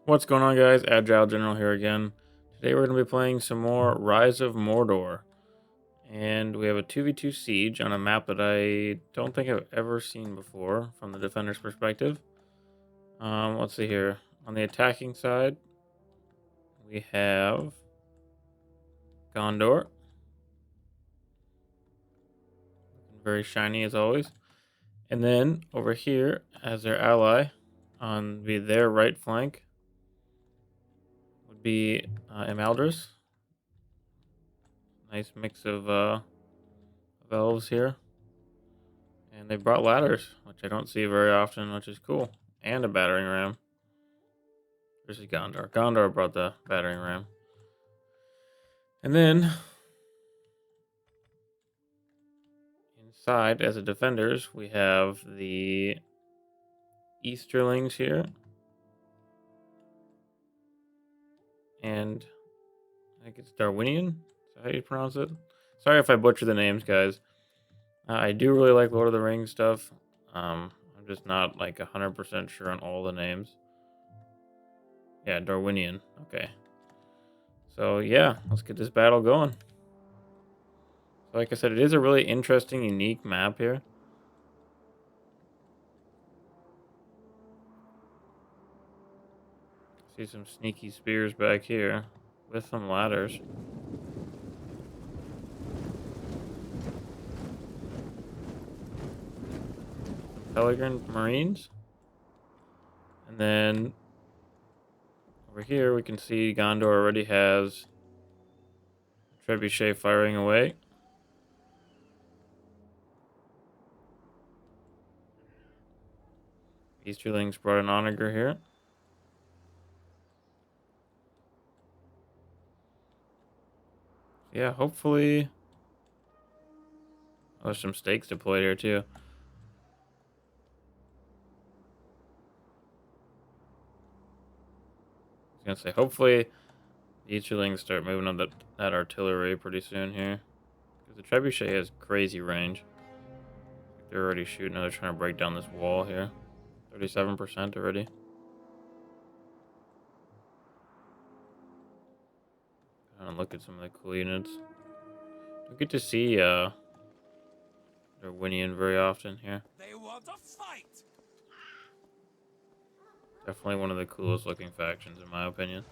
What's going on, guys? Agile General here again. Today we're going to be playing some more Rise of Mordor. And we have a 2v2 siege on a map that I don't think I've ever seen before from the defender's perspective. Let's see here. On the attacking side, we have Gondor. Very shiny as always. And then over here, as their ally, on their right flank, would be Imaldris. Nice mix of elves here. And they brought ladders, which I don't see very often, which is cool. And a battering ram. This is Gondor. Gondor brought the battering ram. And then, inside, as a defenders, we have the Easterlings here. And I think it's Darwinian. Is that how you pronounce it? Sorry if I butcher the names, guys. I do really like Lord of the Rings stuff. I'm just not like 100% sure on all the names. Yeah, Darwinian. Okay. So yeah, let's get this battle going. So like I said, it is a really interesting, unique map here. See some sneaky spears back here with some ladders. Peregrine Marines. And then over here we can see Gondor already has a trebuchet firing away. Easterlings brought an onager here. Yeah, hopefully. Oh, there's some stakes deployed here too. I was gonna say, hopefully the Easterlings start moving up that artillery pretty soon here. Because the trebuchet has crazy range. They're already shooting. Now they're trying to break down this wall here. 37% already. And look at some of the cool units. Don't get to see Darwinian very often here. They want to fight. Definitely one of the coolest looking factions in my opinion.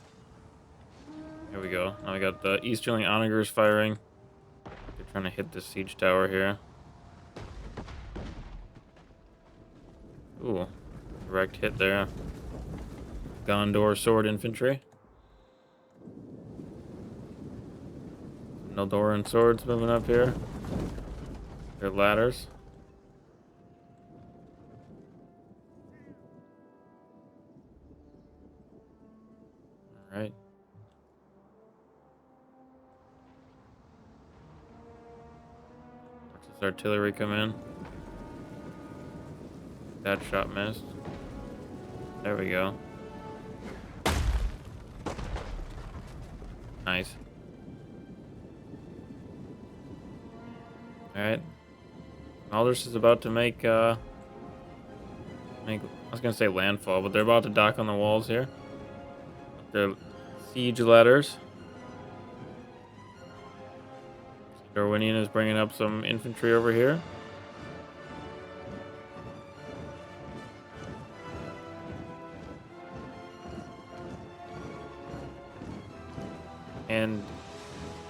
Here we go. Now we got the Easterling onagers firing. They're trying to hit the siege tower here. Ooh, direct hit there. Gondor sword infantry. Nildoran swords moving up here. Their ladders. Alright. Watch this artillery come in. That shot missed. There we go. Nice. Alright. Aldous is about to make I was gonna say landfall, but they're about to dock on the walls here. Their siege ladders. Darwinian is bringing up some infantry over here. And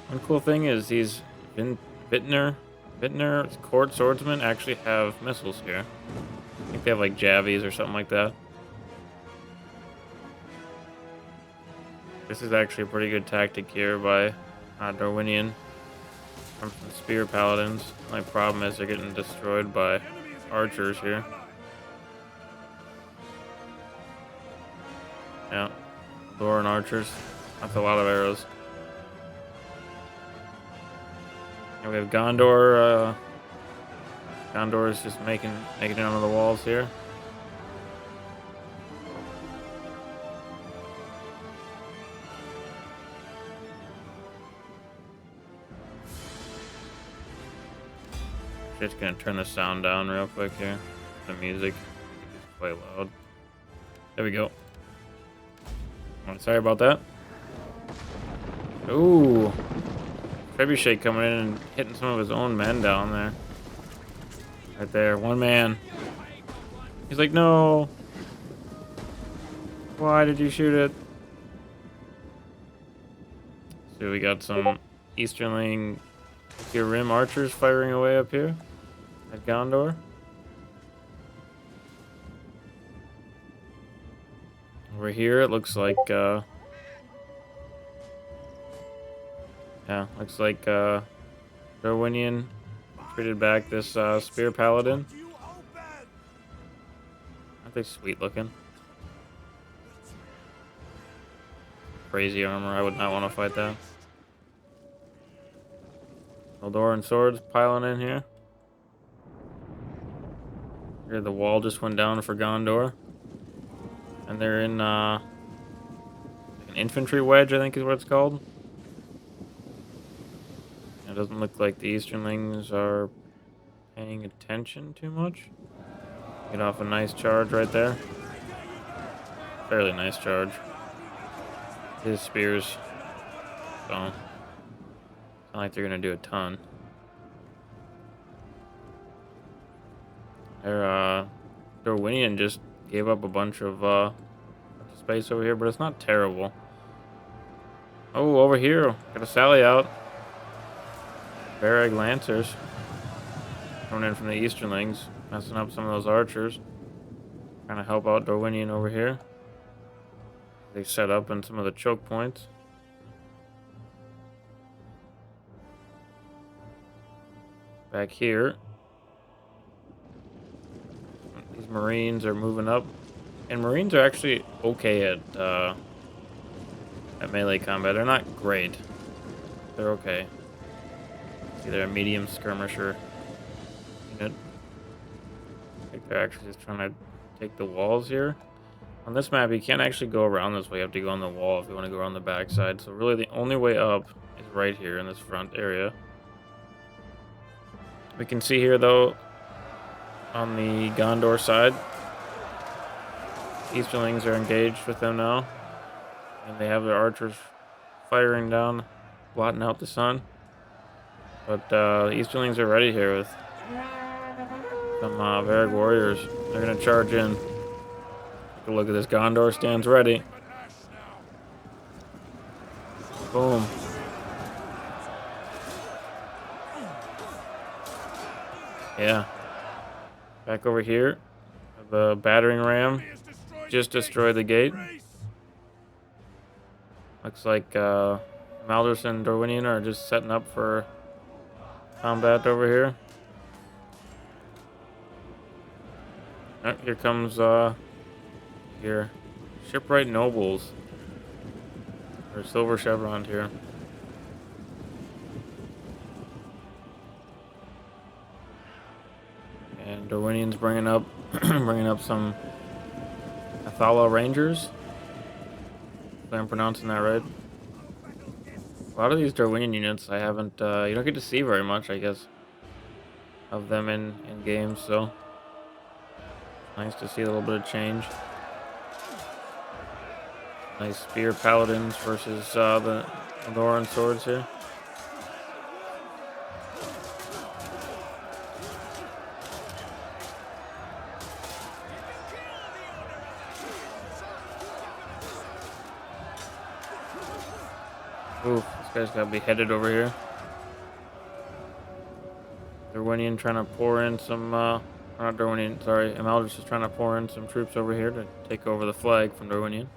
one cool thing is these Vintner's court swordsmen actually have missiles here. I think they have like javies or something like that. This is actually a pretty good tactic here by Darwinian from some spear paladins. My problem is they're getting destroyed by archers here. Yeah, Thorin archers. That's a lot of arrows. And we have Gondor. Gondor is just making it onto the walls here. Just gonna turn the sound down real quick here. The music is quite loud. There we go. Oh, sorry about that. Ooh. Trebuchet coming in and hitting some of his own men down there. Right there, one man. He's like, no. Why did you shoot it? So we got some Easterling Rim archers firing away up here at Gondor. Over here, it looks like, yeah, looks like, Darwinian treated back this, Spear Paladin. Aren't they sweet looking? Crazy armor, I would not want to fight that. Eldoran swords piling in here. Here, the wall just went down for Gondor. And they're in, an infantry wedge, I think is what it's called. It doesn't look like the Easterlings are paying attention too much. Get off a nice charge right there. Fairly nice charge. His spears. So, it's not like they're gonna do a ton. Darwinian just gave up a bunch of space over here, but it's not terrible. Oh, over here, got a sally out. Varag Lancers coming in from the Easterlings, messing up some of those archers. Trying to help out Darwinian over here. They set up in some of the choke points. Back here, these Marines are moving up, and Marines are actually okay at melee combat. They're not great. They're okay. See, they're a medium skirmisher unit. I think they're actually just trying to take the walls here. On this map, you can't actually go around this way. You have to go on the wall if you want to go around the backside. So really, the only way up is right here in this front area. We can see here, though, on the Gondor side, Easterlings are engaged with them now. And they have their archers firing down, blotting out the sun. But the Easterlings are ready here with some Varag warriors. They're going to charge in. Take a look at this. Gondor stands ready. Boom. Yeah. Back over here. The battering ram just destroyed the gate. Looks like Maldus and Darwinian are just setting up for combat over here. Oh, here comes your shipwright nobles. Or silver chevron here. And Darwinian's bringing up some Athala Rangers. If I'm pronouncing that right. A lot of these Darwinian units I haven't, you don't get to see very much, I guess, of them in games, so nice to see a little bit of change. Nice spear paladins versus the Eldoran swords here. Oof, this guy's gotta be headed over here. Darwinian trying to pour in some, not Darwinian, sorry, Amaldus is trying to pour in some troops over here to take over the flag from Darwinian.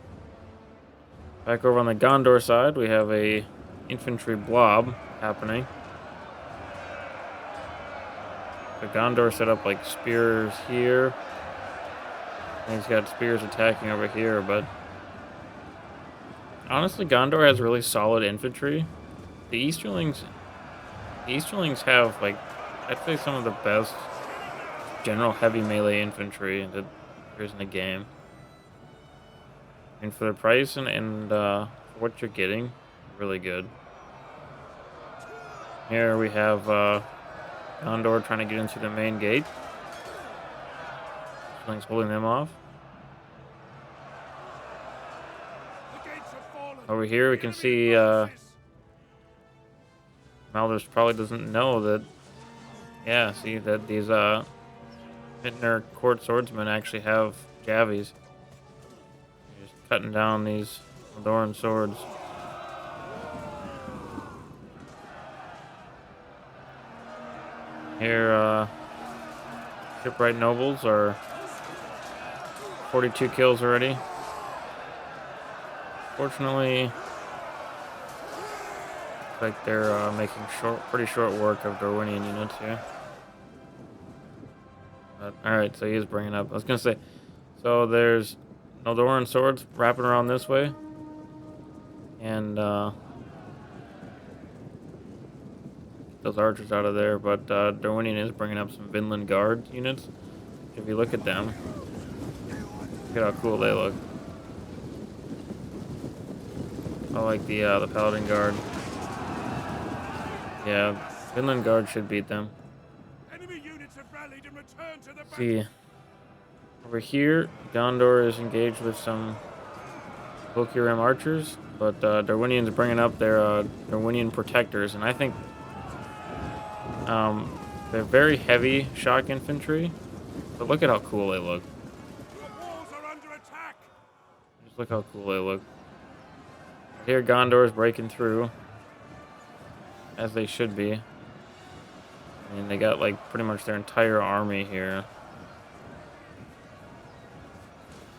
Back over on the Gondor side, we have a infantry blob happening. The Gondor set up like spears here. And he's got spears attacking over here, but honestly, Gondor has really solid infantry. The Easterlings have, like, I'd say some of the best general heavy melee infantry that there's in the game. And for the price and for what you're getting, really good. Here we have Gondor trying to get into the main gate. Easterlings holding them off. Over here we can see Maldus probably doesn't know that. Yeah, see that these Vintner court swordsmen actually have javies. Just cutting down these Mordor swords. Here, shipwright nobles are 42 kills already. Fortunately, looks like they're making pretty short work of Darwinian units here. All right, so he is bringing up. I was gonna say, so there's Noldoran swords wrapping around this way, and those archers out of there. But Darwinian is bringing up some Vinland Guard units. If you look at them, look at how cool they look. I like the Paladin Guard. Yeah, Vinland Guard should beat them. See, over here, Gondor is engaged with some Loki-Rim archers, but Darwinian's bringing up their Darwinian protectors, and I think they're very heavy shock infantry, but look at how cool they look. Just look how cool they look. Here Gondor is breaking through, as they should be. I mean, they got like pretty much their entire army here.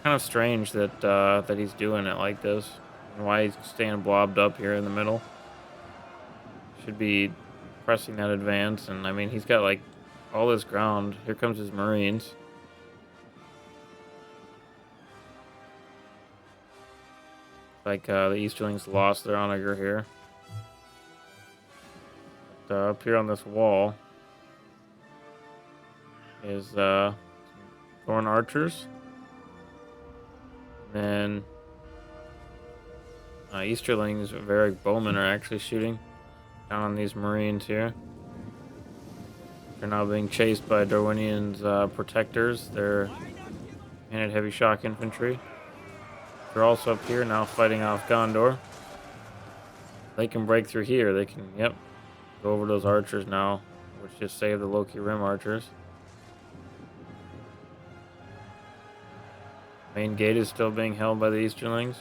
Kind of strange that that he's doing it like this, and why he's staying blobbed up here in the middle. Should be pressing that advance, and I mean he's got like all this ground. Here comes his Marines. Like the Easterlings lost their onager here. But, up here on this wall is Thorn archers. And then Easterlings, Varric bowmen are actually shooting down on these Marines here. They're now being chased by Darwinian's protectors. They're handed heavy shock infantry. They're also up here now fighting off Gondor. They can break through here. They can, yep, go over those archers now, which just saved the Loki-Rim archers. Main gate is still being held by the Easterlings.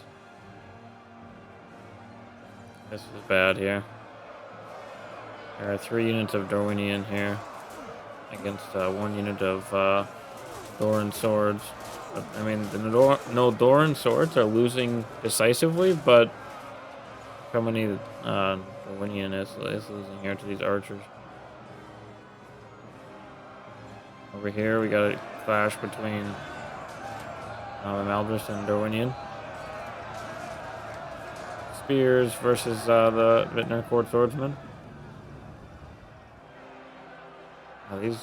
This is bad here. There are 3 units of Darwinian here against 1 unit of Doran swords. I mean, the Noldoran swords are losing decisively, but how many Darwinian is losing here to these archers? Over here, we got a clash between Maldus and Darwinian. Spears versus the Vintner Court Swordsman. These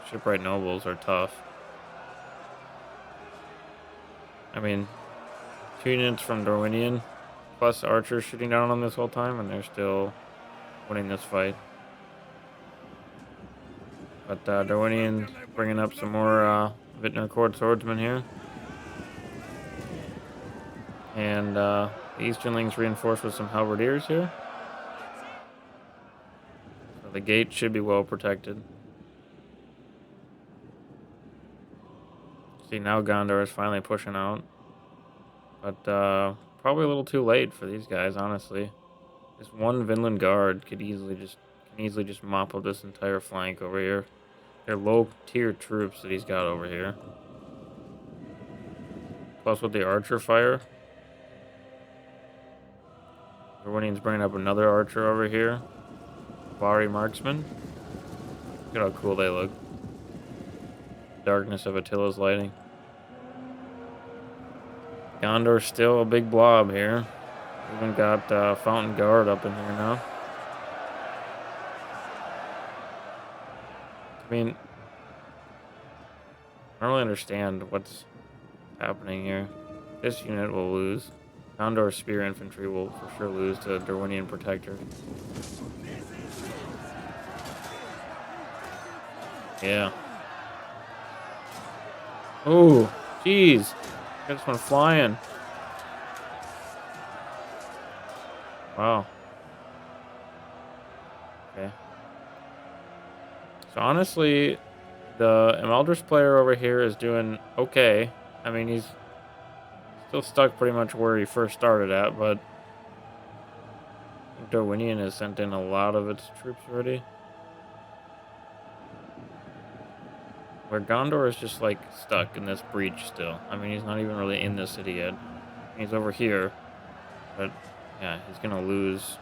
shipwright nobles are tough. I mean, 2 units from Darwinian, plus archers shooting down on this whole time, and they're still winning this fight. But Darwinian bringing up some more Vintner Court Swordsmen here. And the Easterlings reinforced with some halberdiers here. So the gate should be well protected. See, now Gondor is finally pushing out. But probably a little too late for these guys, honestly. This one Vinland Guard could easily just mop up this entire flank over here. They're low-tier troops that he's got over here. Plus with the archer fire. Darwinian's bringing up another archer over here. Bari marksman. Look at how cool they look. Darkness of Attila's lighting. Gondor's still a big blob here. Even got Fountain Guard up in here now. I mean, I don't really understand what's happening here. This unit will lose. Gondor Spear Infantry will for sure lose to Darwinian Protector. Yeah. Oh, jeez. Got this one flying. Wow. Okay. So honestly, the Eldritch player over here is doing okay. I mean, he's still stuck pretty much where he first started at, but I think Darwinian has sent in a lot of its troops already. Where Gondor is just like stuck in this breach still. I mean, he's not even really in the city yet. He's over here, but yeah, he's gonna lose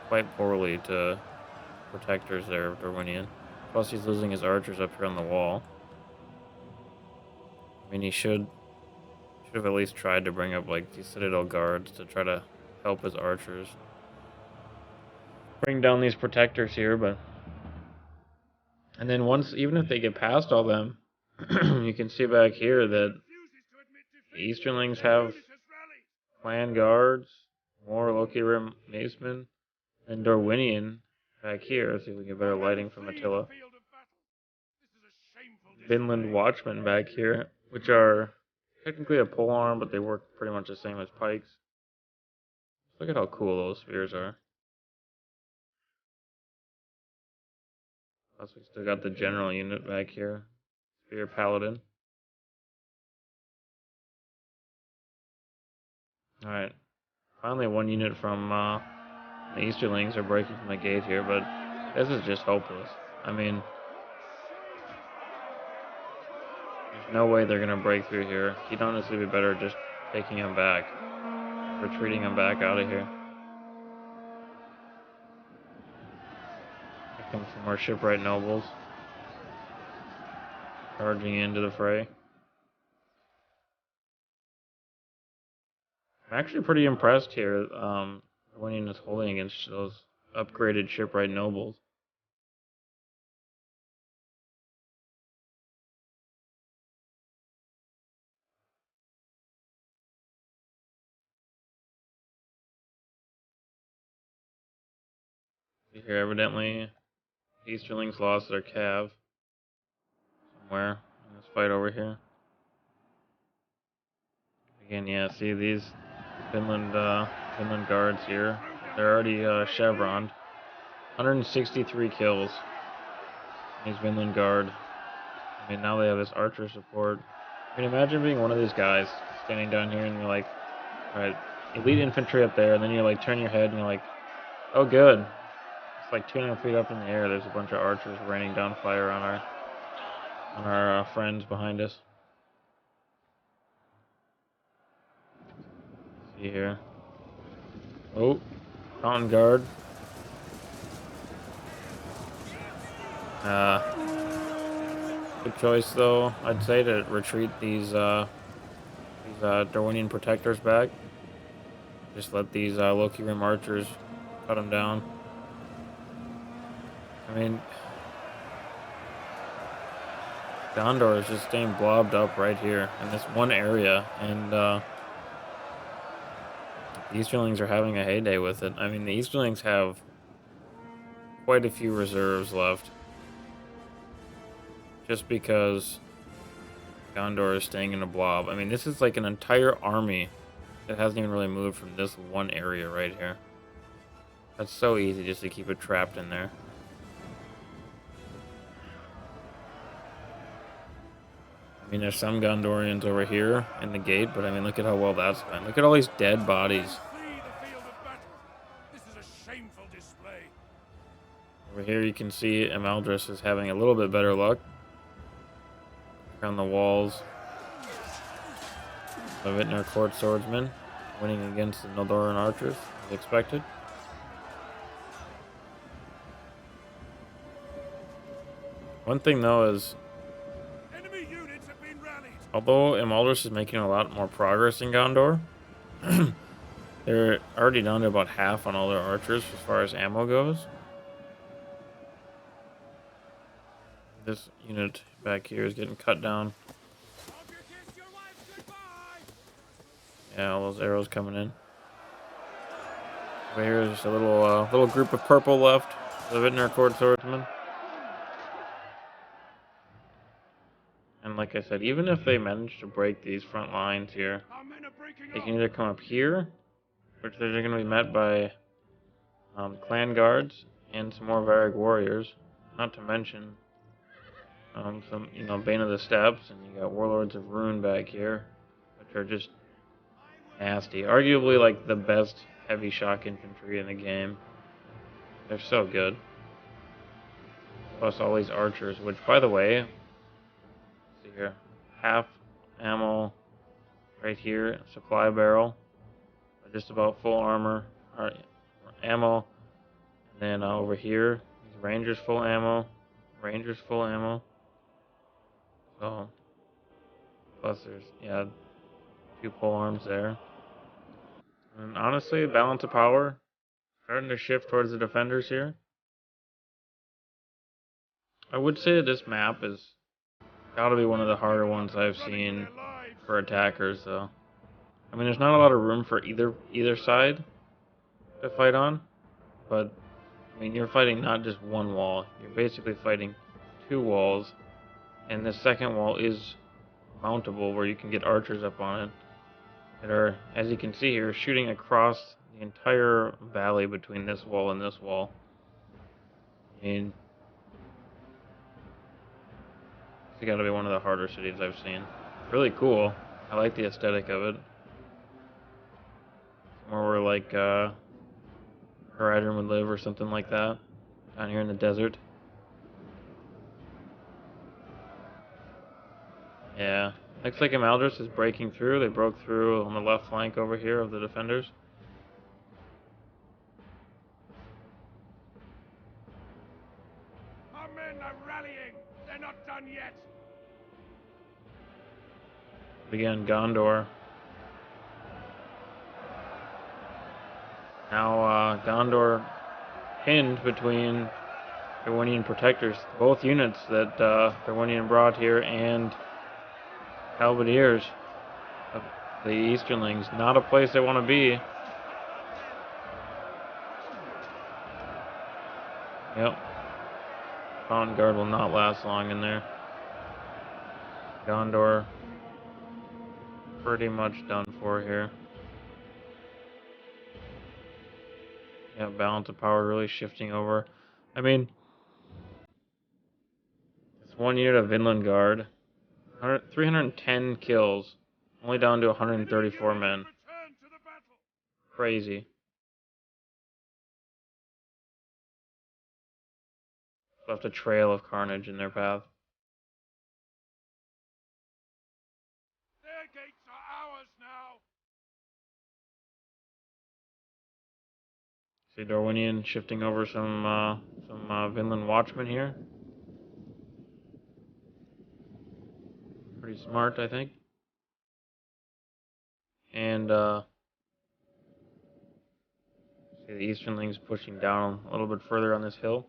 quite poorly to protectors there of Darwinian. Plus, he's losing his archers up here on the wall. I mean, he should have at least tried to bring up like these citadel guards to try to help his archers bring down these protectors here. But and then once, even if they get past all them, you can see back here that the Easterlings have clan guards, more Loki Rim Macemen, and Darwinian back here. Let's see if we can get better lighting from Attila. Vinland Watchmen back here, which are technically a polearm, but they work pretty much the same as pikes. Look at how cool those spears are. Plus, we still got the general unit back here. Spear Paladin. Alright. Finally, one unit from the Easterlings are breaking from the gate here, but this is just hopeless. I mean, there's no way they're going to break through here. He'd honestly be better just taking him back. Retreating him back out of here. Here comes some more shipwright nobles. Charging into the fray. I'm actually pretty impressed here. Winning is holding against those upgraded shipwright nobles. Here, evidently, Easterlings lost their cav somewhere in this fight over here. Again, yeah, see these Finland guards here. They're already chevroned. 163 kills. These Finland guard. I mean, now they have this archer support. I mean, imagine being one of these guys standing down here and you're like, all right, elite infantry up there, and then you like turn your head and you're like, oh, good. It's like 200 feet up in the air. There's a bunch of archers raining down fire on our friends behind us. Let's see here. Oh, Mountain Guard. Good choice, though. I'd say to retreat these Darwinian protectors back. Just let these Loki Rim archers cut them down. I mean, Gondor is just staying blobbed up right here in this one area, and the Easterlings are having a heyday with it. I mean, the Easterlings have quite a few reserves left, just because Gondor is staying in a blob. I mean, this is like an entire army that hasn't even really moved from this one area right here. That's so easy just to keep it trapped in there. I mean, there's some Gondorians over here in the gate, but I mean, look at how well that's done. Look at all these dead bodies. Over here you can see Amaldris is having a little bit better luck. Around the walls. The Vintner Court Swordsman winning against the Noldoran archers, as expected. One thing though is, although Amaldris is making a lot more progress in Gondor, they're already down to about half on all their archers as far as ammo goes. This unit back here is getting cut down. Yeah, all those arrows coming in. Over here is just a little group of purple left. The Vintner Court Swordsman. And like I said, even if they manage to break these front lines here, they can either come up here, which they're going to be met by clan guards and some more Varag warriors, not to mention some, Bane of the Steppes, and you got Warlords of Ruin back here, which are just nasty. Arguably, like, the best heavy shock infantry in the game. They're so good. Plus all these archers, which, by the way, let's see here, half ammo right here, supply barrel, just about full armor, or ammo, and then over here, Rangers full ammo, Rangers full ammo. So, plus there's, yeah, 2 pole arms there. And honestly, balance of power, starting to shift towards the defenders here. I would say this map is gotta be one of the harder ones I've seen for attackers, though. I mean, there's not a lot of room for either side to fight on, but I mean, you're fighting not just one wall. You're basically fighting 2 walls, and the second wall is mountable, where you can get archers up on it that are, as you can see here, shooting across the entire valley between this wall and this wall. I mean, it's got to be one of the harder cities I've seen. Really cool. I like the aesthetic of it. More where like Horizon would live or something like that, down here in the desert. Yeah. Looks like Imaldris is breaking through. They broke through on the left flank over here of the defenders. Our men are rallying. They're not done yet. But again, Gondor. Now Gondor pinned between Darwinian protectors. Both units that Darwinian brought here and Halberdiers of the Easterlings. Not a place they want to be. Yep. Fountain Guard will not last long in there. Gondor pretty much done for here. Yeah, balance of power really shifting over. I mean, this one unit of Vinland Guard, 310 kills, only down to 134 men. Crazy. Left a trail of carnage in their path. Their gates are ours now. See Darwinian shifting over some Vinland Watchmen here. Pretty smart, I think. And see the Easternlings pushing down a little bit further on this hill.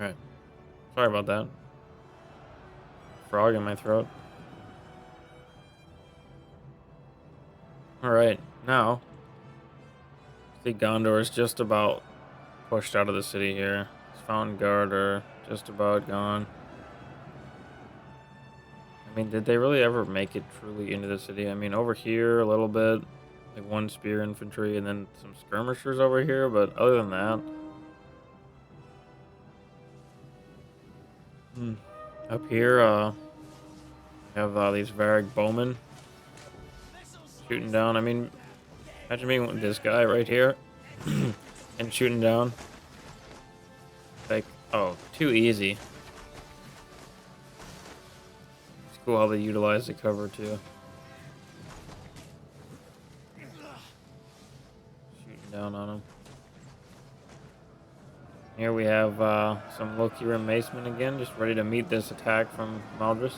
Alright. Sorry about that. Frog in my throat. Alright, now I think Gondor is just about pushed out of the city here. This Fountain Guard are just about gone. I mean, did they really ever make it truly into the city? I mean, over here a little bit, like 1 spear infantry and then some skirmishers over here, but other than that, up here, we have these Varag bowmen shooting down. I mean, imagine being with this guy right here and shooting down. Like, oh, too easy. It's cool how they utilize the cover too. Shooting down on him. Here we have some Loki Rim Macemen again, just ready to meet this attack from Maldris.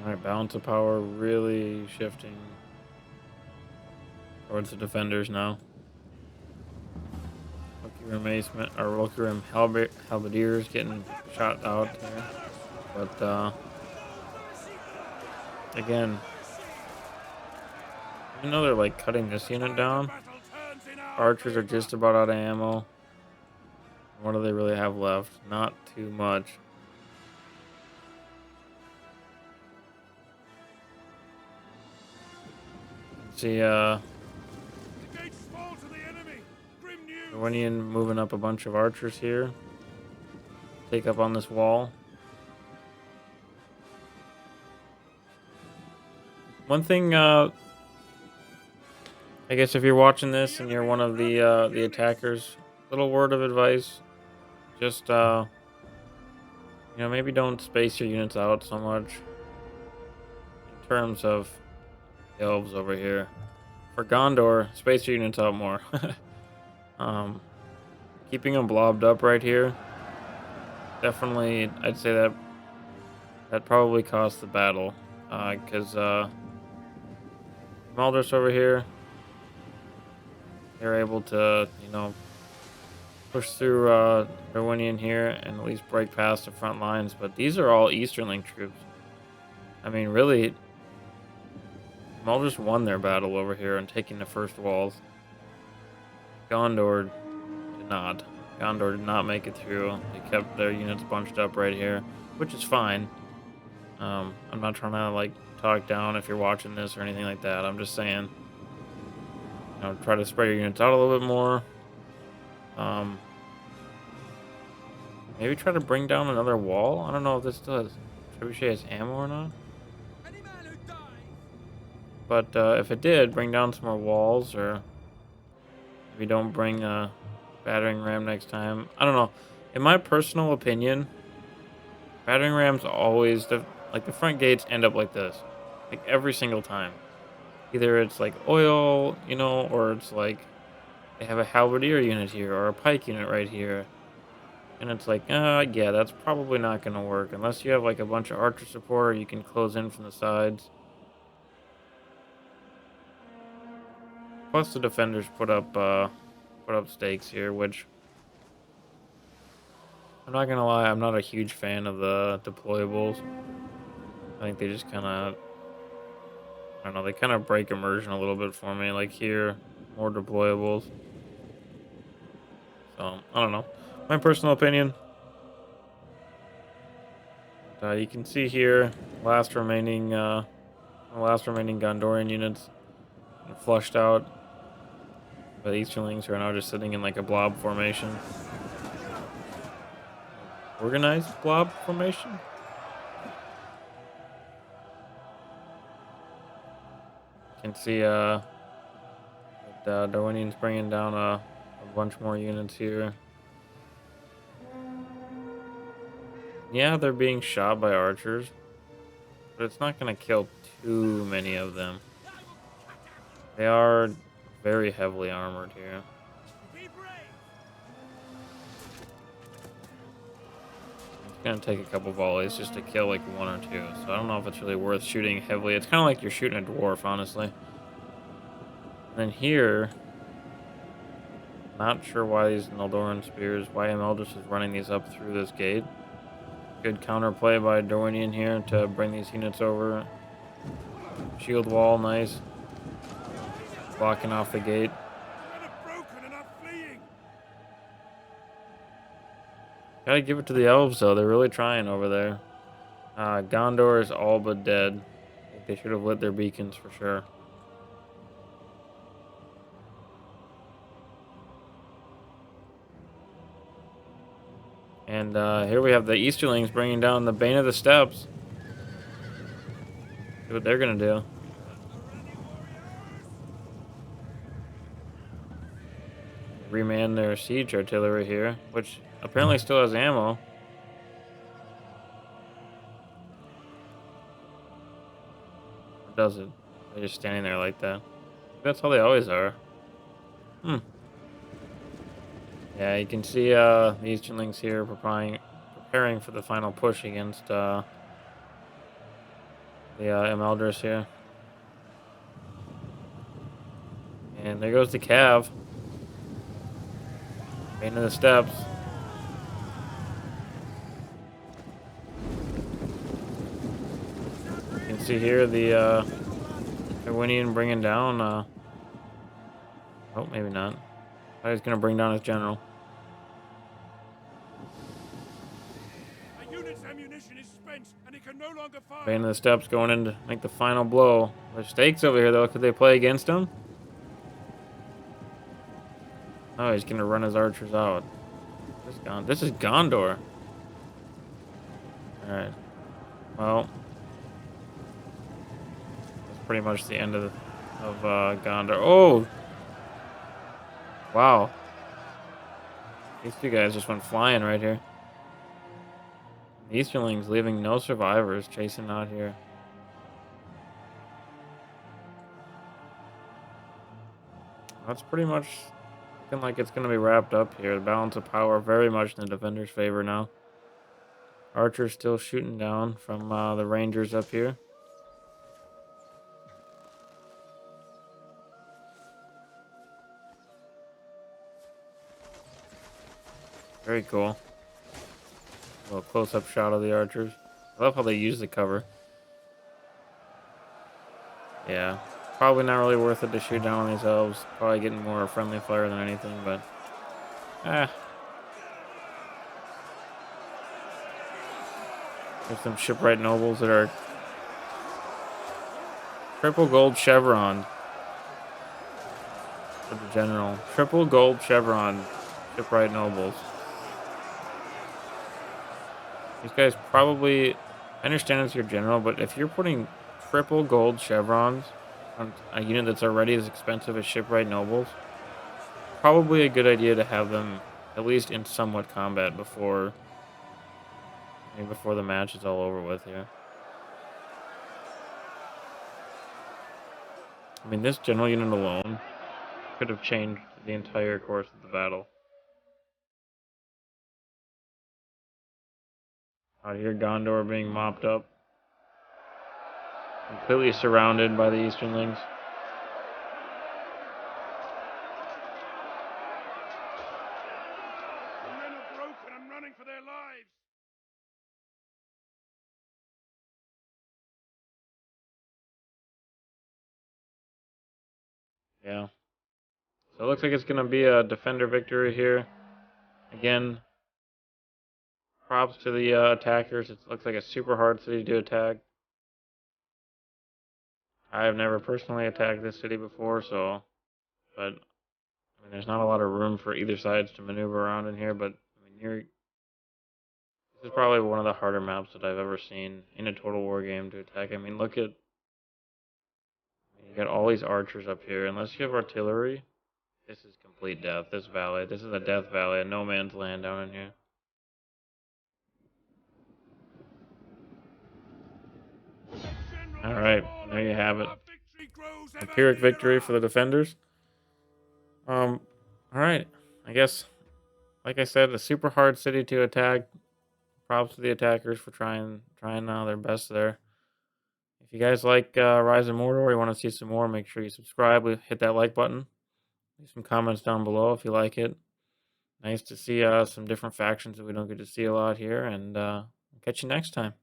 Alright, balance of power really shifting towards the defenders now. Loki or Loki Halberdiers getting shot out there. But again, even though they're like cutting this unit down, archers are just about out of ammo. What do they really have left? Not too much. See, Irwinian moving up a bunch of archers here. Take up on this wall. One thing, I guess if you're watching this and you're one of the attackers, little word of advice: just maybe don't space your units out so much. In terms of elves over here, for Gondor, space your units out more. um, Keeping them blobbed up right here, definitely, I'd say that probably cost the battle, because Maldris over here, they're able to, push through Irwinian here and at least break past the front lines. But these are all Easterling troops. I mean, really, Maldris won their battle over here and taking the first walls. Gondor did not. Gondor did not make it through. They kept their units bunched up right here, which is fine. I'm not trying to like talk down if you're watching this or anything like that. I'm just saying, try to spread your units out a little bit more. Maybe try to bring down another wall. I don't know if this still has Trebuchet has ammo or not. But if it did, bring down some more walls, or maybe don't bring a battering ram next time. I don't know. In my personal opinion, battering rams always the front gates end up like this, like every single time. Either it's like oil, or it's like they have a halberdier unit here or a pike unit right here. And it's like, yeah, that's probably not going to work unless you have like a bunch of archer support or you can close in from the sides. Plus the defenders put up stakes here, which I'm not gonna lie, I'm not a huge fan of the deployables. I think they just kind of, I don't know, they kind of break immersion a little bit for me. Like here, more deployables. So I don't know, my personal opinion. You can see here, last remaining Gondorian units flushed out. But Easterlings are now just sitting in like a blob formation. Organized blob formation? You can see that Darwinian's bringing down a bunch more units here. Yeah, they're being shot by archers, but it's not going to kill too many of them. They are very heavily armored here. It's going to take a couple volleys just to kill like one or two, so I don't know if it's really worth shooting heavily. It's kind of like you're shooting a dwarf, honestly. And then here, not sure why these Noldoran spears, why Eldris is running these up through this gate. Good counterplay by Dornian here to bring these units over. Shield wall, nice. Blocking off the gate. Gotta give it to the elves though, they're really trying over there. Gondor is all but dead. I think they should have lit their beacons for sure. And here we have the Easterlings bringing down the Bane of the Steppes. See what they're gonna do. Reman their siege artillery here, which apparently still has ammo. Or does it? They're just standing there like that. That's how they always are. Yeah, you can see the Easterlings here preparing for the final push against the Eldris here. And there goes the Cav. Into the steps. You can see here the Arwinian bringing down. Oh, maybe not. I was gonna bring down his general. The unit's ammunition is spent, and it can no longer fire. Bane of the steps going in to make the final blow. There's stakes over here though. Could they play against him? Oh, he's gonna run his archers out. This is Gondor. All right. Well, that's pretty much the end of Gondor. Oh, wow. These two guys just went flying right here. The Easterlings leaving no survivors, chasing out here. That's pretty much looking like it's going to be wrapped up here. The balance of power very much in the defenders' favor now. Archers still shooting down from the Rangers up here. Very cool. A little close-up shot of the archers. I love how they use the cover. Yeah. Probably not really worth it to shoot down on these elves. Probably getting more friendly fire than anything, but... There's some shipwright nobles that are triple gold chevron for the general. Triple gold chevron shipwright nobles. These guys probably... I understand it's your general, but if you're putting triple gold chevrons on a unit that's already as expensive as shipwright nobles, probably a good idea to have them at least in somewhat combat before the match is all over with here. I mean, this general unit alone could have changed the entire course of the battle. Out here, Gondor being mopped up. Completely surrounded by the Easternlings. The men are broken and running for their lives. Yeah. So it looks like it's going to be a defender victory here. Again, props to the attackers. It looks like a super hard city to attack. I have never personally attacked this city before, but I mean, there's not a lot of room for either sides to maneuver around in here. But I mean, this is probably one of the harder maps that I've ever seen in a Total War game to attack. I mean, you got all these archers up here. Unless you have artillery, this is complete death. This is a death valley, a no man's land down in here. All right, there you have it. Empiric victory for the defenders. All right. I guess, like I said, a super hard city to attack. Props to the attackers for trying their best there. If you guys like Rise of Mordor, you want to see some more, make sure you subscribe. Hit that like button. Leave some comments down below if you like it. Nice to see some different factions that we don't get to see a lot here, and catch you next time.